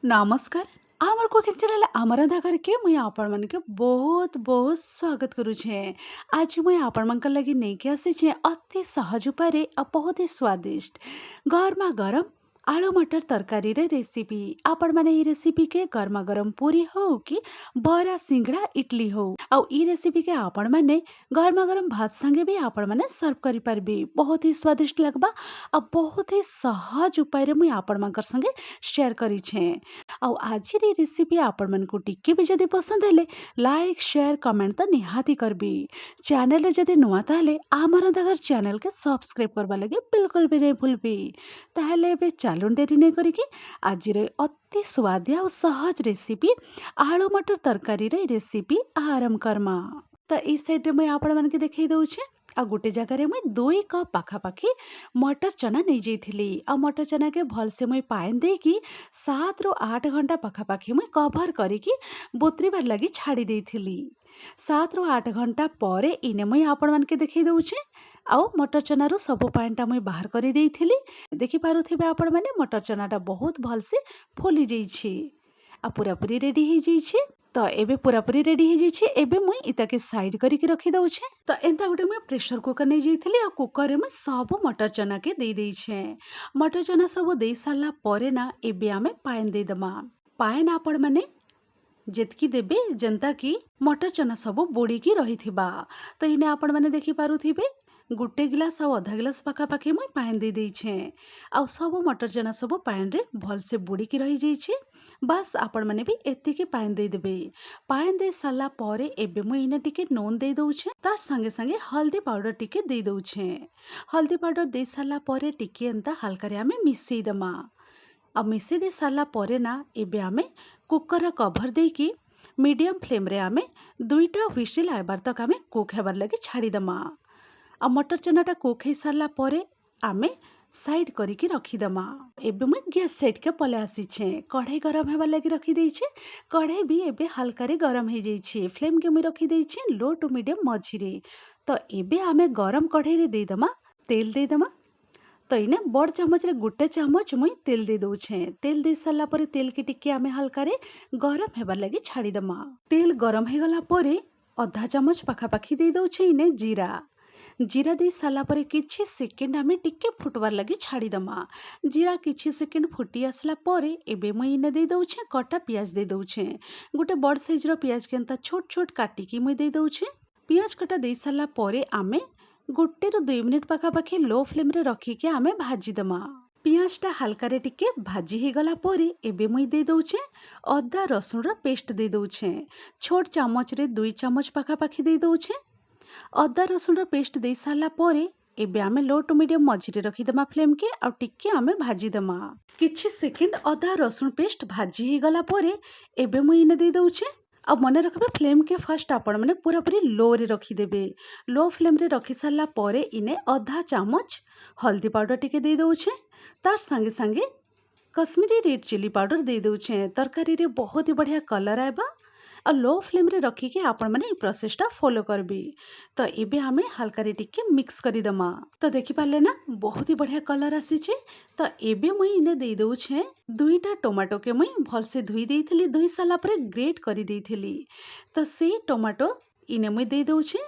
नमस्कार। आमर cooking channel आमरंधा करके मुई आपण मन के बहुत बहुत स्वागत करू छे। आज मुई आपण मन के लगी नेके आसी छे अति सहज उपाय और बहुत ही स्वादिष्ट गरमा गरम आलू मटर तरकारी रे रेसिपी। आपण माने ई रेसिपी के गरमा गरम पूरी हो कि बरा सिंगड़ा इडली हो और ई रेसिपी के आपण माने गरमा गरम भात संगे भी आपण माने सर्व करि पारबे। बहुत ही स्वादिष्ट लगबा और बहुत ही सहज उपाय रे मुई आपण मनकर संगे शेयर करी छे। ଆଉ ଆଜିର ଏ ରେସିପି ଆପଣମାନଙ୍କୁ ଟିକେ ବି ଯଦି ପସନ୍ଦ ହେଲେ ଲାଇକ୍ ସେୟାର କମେଣ୍ଟ ତ ନିହାତି କରିବି। ଚ୍ୟାନେଲରେ ଯଦି ନୂଆ ତାହେଲେ ଆମର ଘର ଚ୍ୟାନେଲକେ ସବସ୍କ୍ରାଇବ୍ କରିବା ଲାଗି ବିଲକୁଲ ବି ନାଇଁ ଭୁଲବି। ତାହେଲେ ଏବେ ଚାଲୁନ୍ ଡେରି ନାଇଁ କରିକି ଆଜିର ଅତି ସୁଆଦିଆ ଆଉ ସହଜ ରେସିପି ଆଳୁ ମଟର ତରକାରୀର ରେସିପି ଆରମ୍ଭ କର୍ମା। ତ ଏଇ ସାଇଡରେ ମୁଇଁ ଆପଣମାନଙ୍କୁ ଦେଖେଇ ଦଉଛେ। ଆଉ ଗୋଟେ ଜାଗାରେ ମୁଇଁ 2 କପ୍ ପାଖାପାଖି मटर चना नहीं जाइली आ मटर चना के भलसे मुई पानी देकी 7 ରୁ 8 घंटा पाखापाखी मुई कभर करिकी बोतरीबार लगी छाड़ी देइथिली। 7 ରୁ 8 घंटा परे इने मुई आपण मानके देखै दउछे। आउ मटर चनारू सब पानीटा मुई बाहर करी देइथिली। देखि पारुथिबे आपण माने मटर चनाटा बहुत भलसे फुली जाइछि आ पूरापूरी रेडी हो जाइछि। तो एबे पूरापूरी रेडी हो जाइछि। एबे मुई इताके साइड करिके रखी दउछे। तो एंता गुटे मुई प्रेशर कुकर नहीं जाइथिली आ कुकर रे मुई सब मटर चना के दे देइछे। मटर चना सब दे सारला परे ना एबे आमे पानी दे दमा। पानी आपण माने जेतकी देबे जेंता कि मटर चना सब बुड़ी की रही थिबा। तो इने आपण माने देखि पारुथिबे गुटे गिलास आ आधा गिलास पाखापाखी मुई पानी दे देइछे। आ सब मटर चना सब पानी रे भलसे बुड़ी की रही जाइछे। बस आपण माने भी एतिके पानी दे देबे। पानी दे सारला परे एबे मुई इने टिके नून दे दउछे। तार संगे संगे हल्दी पाउडर टिके दे दउछे। हल्दी पाउडर दे सारला परे टिके एंता हल्का रे आमे मिसेई दमा। आ मिसेई दे सारला परे ना एबे आमे कुकर कभर देकी मीडियम फ्लेम रे आमे 2टा व्हिसिल आइबार तक आमे कुक हेबार लगी छाड़ी दमा। आ मटर चनाटा कुक हे सारला परे आमे साइड करिकी रखीदमा। एबे मुई गैस सेट के पले आसीछे। कढ़ाई गरम हेबार लगी रखी देइछे। कढ़ाई भी एबे हल्का रे गरम हे जाइछे। फ्लेम के मुई रखी देइछे लो टू मीडियम मझिरे। तो एबे आमे गरम कढ़ाई रे देदमा तेल देदमा। तो इने बड़ चामच रे गुटे चामच मुई तेल दे दउछे। तेल दे सारला परे तेल के टिके आमे हल्का रे गरम हेबार लगी छाड़ी दमा। तेल गरम हे गला परे आधा चामच पाखापाखी दे दउछे इने जीरा। जीरा दे साला परे किछि सेकेंड आमे टिके फुटवार लगी छाड़ी दमा। जीरा किछि सेकेंड फुटी आसला परे एबे मुई इने दे दउछे कटा पियाज दे दउछे। गुटे बड़ साइज रो पियाज के एंता छोट छोट काटिकी मुई दे दउछे। पियाज कटा दे साला परे आमे 1 ରୁ 2 मिनिट पाखापाखी लो फ्लेम रे रखिके आमे भाजी दमा। पियाजटा हल्का रे टिके भाजी ही गला परे एबे मुई दे दउछे अदा रसुन रो पेस्ट दे दउछे। छोट चामच रे 2 चामच पाखापाखी दे दउछे। अदा रसुन रो पेस्ट दे सारला परे एबे आमे लो टू मीडियम मझिरे रखीदमा फ्लेम के आ टिके आमे भाजी दमा। किछि सेकेंड अदा रसुन पेस्ट भाजी ही गला परे एबे मुई इने दे दउछे। आ मने रखबे फ्लेम के फर्स्ट आपण माने पूरापूरी लो रे रखी देबे। लो फ्लेम रे रखी सारला परे इने आधा चामच हल्दी पाउडर टिके दे दउछे। तार संगे संगे कश्मीरी रेड चिली पाउडर दे दउछे। तरकारी रे बहुत ही बढ़िया कलर आएबा। आ लो फ्लेम रे रखिके आपण माने ई प्रोसेसटा फॉलो करबी। तो एबे आमे हल्का रे टिके मिक्स करी दमा। तो देखि पाले ना बहुत ही बढ़िया कलर आसीचे। तो एबे मुई इने दे दउछे 2टा टोमाटो के मुई भलसे धुई देइथिली। धुई साला परे ग्रेट करी देइथिली। तो से टोमाटो इने मुई दे दउछे।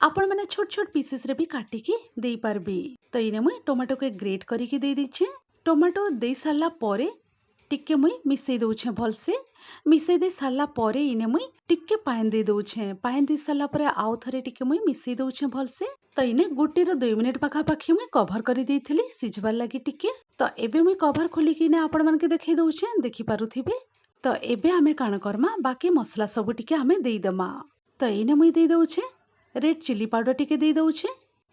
आपण माने छोट छोट पीसेस रे भी काटिकी देई पारबी। तो इने मुई टोमाटो के ग्रेट करिकी दे दिछे। टोमाटो दे साला परे टिके मुई मिसेई दउछे भलसे। मिसेई दे सारला परे इने मुई टिके पानी दे दउछे। पानी दे सारला परे आउ थरे टिके मुई मिसेई दउछे भलसे। तो इने 1 ରୁ 2 मिनिट पाखापाखी मुई कभर करी देइथिली सिझबार लागि टिके। तो एबे मुई कभर खोलिकी इने आपण मानके देखै दउछे देखि पारुथिबे। तो एबे आमे काण करमा बाकी मसला सब टिके आमे देई दमा। तो इने मुई दे दउछे रेड चिली पाउडर टिके दे दउछे।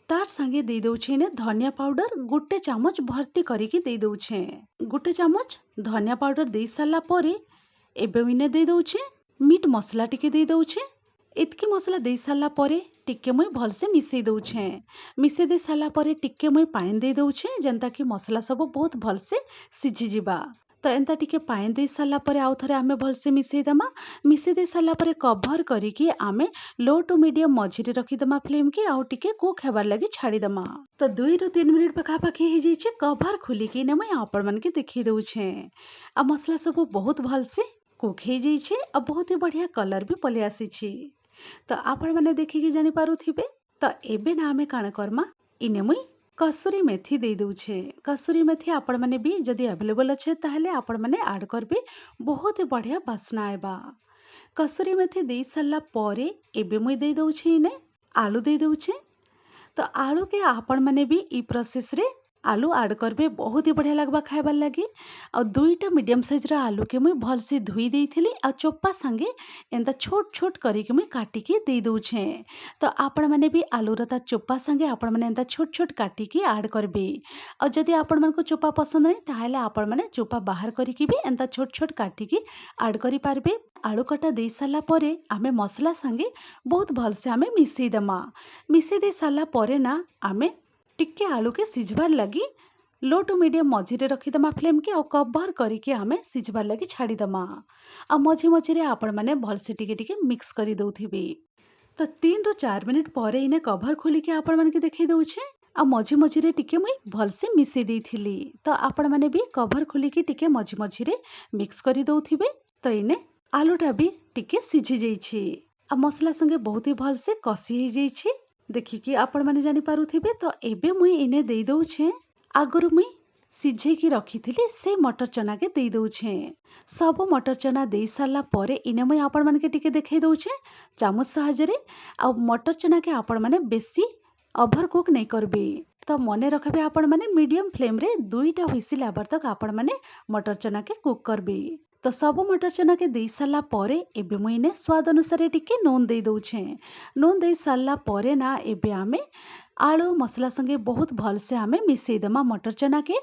तार संगे दे दउछे इने धनिया पाउडर 1 चामच भर्ती करिकी दे दउछे। 1 चामच धनिया पाउडर दे सारला परे एबे इने दे दउछे मीट मसला टिके दे दउछे। एतकी मसला दे सारला परे टिके मुई भलसे मिसेई दउछे। मिसेई दे सारला परे टिके मुई पानी दे दउछे जेंता कि मसला सब बहुत भलसे सिझी जिबा। तो एंता टिके पानी दे सारा पर आउ थरे आमे भलसे मिसेईदेमा। मिसेई दे सारा पर कभर करिकी आमे लो टू मीडियम मझिरे रखीदेमा फ्लेम के आउ टिके कुक हेबार लगी छाड़ीदेमा। तो 2 ରୁ 3 मिनिट पाखापाखि हो जाइए कभर खोलिकी ने मुई आपण मन के देखी दउछे। आ मसला सब बहुत भलसे कुक हो जाइए और बहुत ही बढ़िया कलर भी पलि आसी। तो आपण मैंने देखिकी जानी पारुथिबे। तो एबे ना आमे काण करमा इने मुई कसूरी मेथी दे दूछे। कसूरी मेथी आपण मैंने भी जदि अवेलेबल अच्छे ताहले आपण मैंने ऐड करबे, बहुत ही बढ़िया बास्ना आएबा। कसूरी मेथी दे सारा परे एबे मुई दे दूछे इने आलू दे दूछे। तो आलू के आपण मैंने भी ई प्रोसेस रे आलू ऐड करबे, बहुत ही बढ़िया लगबा खाइबार लगी। और 2टा मीडियम साइज आलू के मुई भलसे धुई देइथिली आ चोप्पा संगे एंता छोट छोट करिके मुई काटिकी दे दूछे। तो आपण मैंने भी आलूर ता चोप्पा संगे आपण मैंने एंता छोट छोट काटिकी ऐड करबे। और जदि आपण मन को चोप्पा पसंद नहीं ताहले आपण मैंने चोप्पा बाहर करिकी भी एंता छोट छोट काटिकी ऐड करि पारबे। आलू कटा दे सारा परे आमे मसला संगे बहुत भलसे आमे मिसेई देमा। मिसेई दे सारा परे ना आमे टिके आलू के सिझबार लगी लो टू मीडियम मझिरे रखीदेमा फ्लेम के और कभर करके आमे सिझबार लगी छाड़ीदेमा। आ मझी मझिरे आपण मैंने भलसे टिके टिके मिक्स करी दउथिबे। तो 3 ରୁ 4 मिनिट परे इने कभर खोलिके आपण मन के देखई दउछे। आ मझी मझिरे टिके मुई भलसे मिसेई देइथिली। तो आपण मैंने भी कभर खोलिके टिके मझी मझिरे मिक्स करी दउथिबे। तो इने आलूटा भी टिके सिझी जाइछि। आ मसला संगे बहुत ही भलसे कसी हो जाइछि। देखिकी आपण मैंने जानी पारुथिबे। तो एबे मुई इने देई दउछे आगरु मुई सिझेकी रखीथिली से मटर चना के देई दउछे। सब मटर चना देई सारा परे इने मुई आपण मन के टिके देखई दउछे चामच साहाय्य आ मटर चना के आपण मैंने बेसी ओभर कुक नहीं करबे। तो मने रखबे आपण मैंने मीडियम फ्लेम रे 2टा हुइसिल आबार तक आपण मैंने मटर चना के कुक करबे। तो सब मटर चना के दे सारा परे एबे मुई इने स्वाद अनुसार टिके नून दे दउछे। नून दे सारा परे ना एबे आमे आलू मसला संगे बहुत भलसे आमे मिसेई देमा मटर चना के।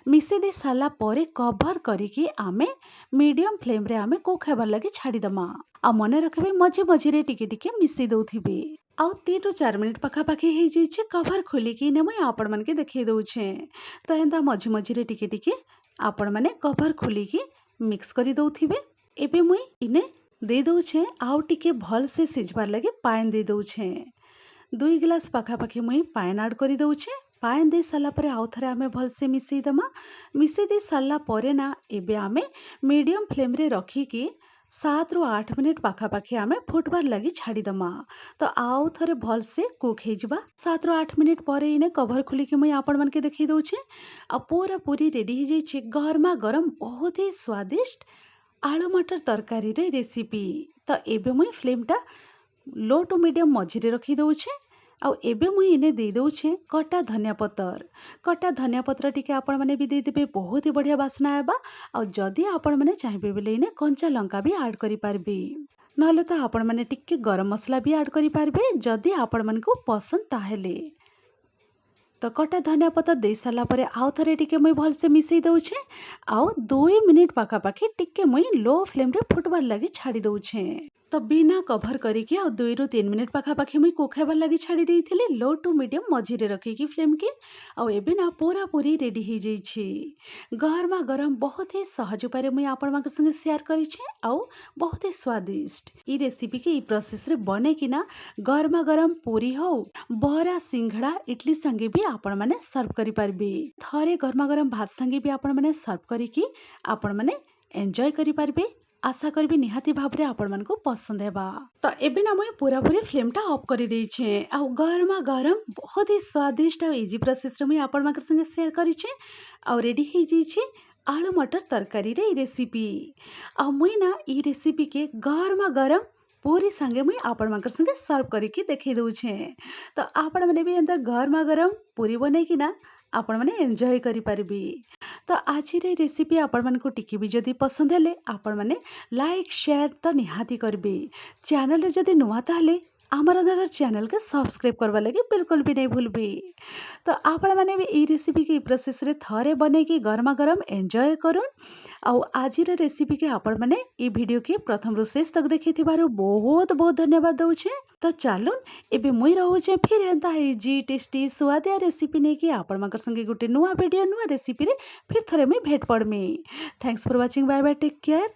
मिसेई दे सारा परे कभर करिकी आमे मीडियम फ्लेम रे आमे कुक हेबार लगी छाड़ीदेमा। आ मने रखबे मझे मझिरे टिके टिके मिसेई दउथिबे। आउ 3 ରୁ 4 मिनिट पाखापाखि हो जाइए कभर खोलिकी ने मुई आपण मन के देखई दउछे। तो एंता मझी मझिरे टिके टिके आपण मैंने कभर खोलिकी मिक्स करी दउथिबे। एबे मुई इने दे दउछे आउ टिके भलसे सिझबार लगी पानी दे दउछे। 2 गिलास पाखापाखि मुई पानी ऐड करी दउछे। पानी दे सारा परे आउ थरे आमे भलसे मिसेई देमा। मिसेई दे सारा परे ना एबे आमे मीडियम फ्लेम रे रखिकी 7 ରୁ 8 मिनिट पाखापाखि आमे फुटबार लगी छाड़ीदेमा। तो आउ थरे भलसे कुक हेजिबा। 7 ରୁ 8 मिनिट परे इने कभर खोलिकी मुई आपण मन के देखई दउछे। आ पूरा पूरी रेडी हो जाइए गरमा गरम बहुत ही स्वादिष्ट आलू मटर तरकारी रे रेसिपी। तो एबे मुई फ्लेमटा लो टू मीडियम मझिरे रखी दउछे। आउ एबे मुई इने दे दउछे कटा धनिया पतर। कटा धनिया पत्र टिके आपण मैंने भी दे देबे, बहुत ही बढ़िया बास्ना आएबा। और जदि आपण मैंने चाहिए बेले इने कंचा लंका भी ऐड करि पारबे। नहले तो आपण मैंने टिके गरम मसला भी ऐड करि पारबे जदि आपण मन को पसंद ताहेले। तो कटा धनिया पतर दे सारा परे आउ थरे टिके मुई भलसे मिसेई दउछे। आउ 2 मिनिट पाखापाखि टिके मुई लो फ्लेम रे फुटबार लगी छाड़ी दउछे। तो बिना कभर करिके आ 2 ରୁ 3 मिनिट पाखापाखि मुई कुक हेबार लगी छाड़ी देइथिली लो टू मीडियम मझिरे रखिकी फ्लेम के। आउ एबे ना पूरा पूरी रेडी हो जाइछि गरमा गरम बहुत ही सहज उपाय मुई आपण मानक संगे शेयर करिछे। आउ बहुत ही स्वादिष्ट ई रेसिपी के ई प्रोसेस रे बने कि ना गरमा गरम पूरी हो बरा सिंघड़ा इडली संगे भी आपण माने सर्व करि पारबे। थरे गरमा गरम भात संगे भी आपण माने सर्व करिकी आपण माने एन्जॉय करि पारबे। आशा करबी निहाती भाबरे आपण मन को पसंद हेबा। तो एबे ना मुई पूरा पूरी फ्लेमटा ऑफ करि देइछे। आ गरमा गरम बहुत ही स्वादिष्ट और इजी प्रोसेस रे मुई आपण मानक संगे शेयर करिछे। और रेडी हो जाइए आलू मटर तरकारी रे रेसिपी। आ मुई ना ई रेसिपी के गरमा गरम पूरी संगे मुई आपण मानक संगे सर्व करिकी देखई दउछे। तो आपण माने भी एंता गरमा गरम पूरी बनैकी ना आपण माने एन्जॉय करि पारबे। तो आज रे रेसिपी आपण मन को टिके भी जदि पसंद हेले आपण माने लाइक शेयर तो निहाती करबे। चैनल रे जदि नुआ ताहले आम रंधाघर चैनल के सब्सक्राइब करवा लगी बिल्कुल भी नहीं भूलबी। तो आपण मैंने भी ई रेसिपी की प्रोसेस रे थरे बने की गरमा गरम एंजॉय करूँ। आउ आजिर रेसिपी के आपण मैंने ई वीडियो के प्रथम रु शेष तक देखि बहुत बहुत धन्यवाद दउछे। तो चलुन एबे मुई रहुछे फिर हेन्ता इजी टेस्टी सुआदिया रेसिपी नहीं कि आपण माकर संगे गुटे नुआ वीडियो नुआ रेसिपी रे फिर थरे मुई भेट पड़मी। Thanks for watching, bye bye, take care.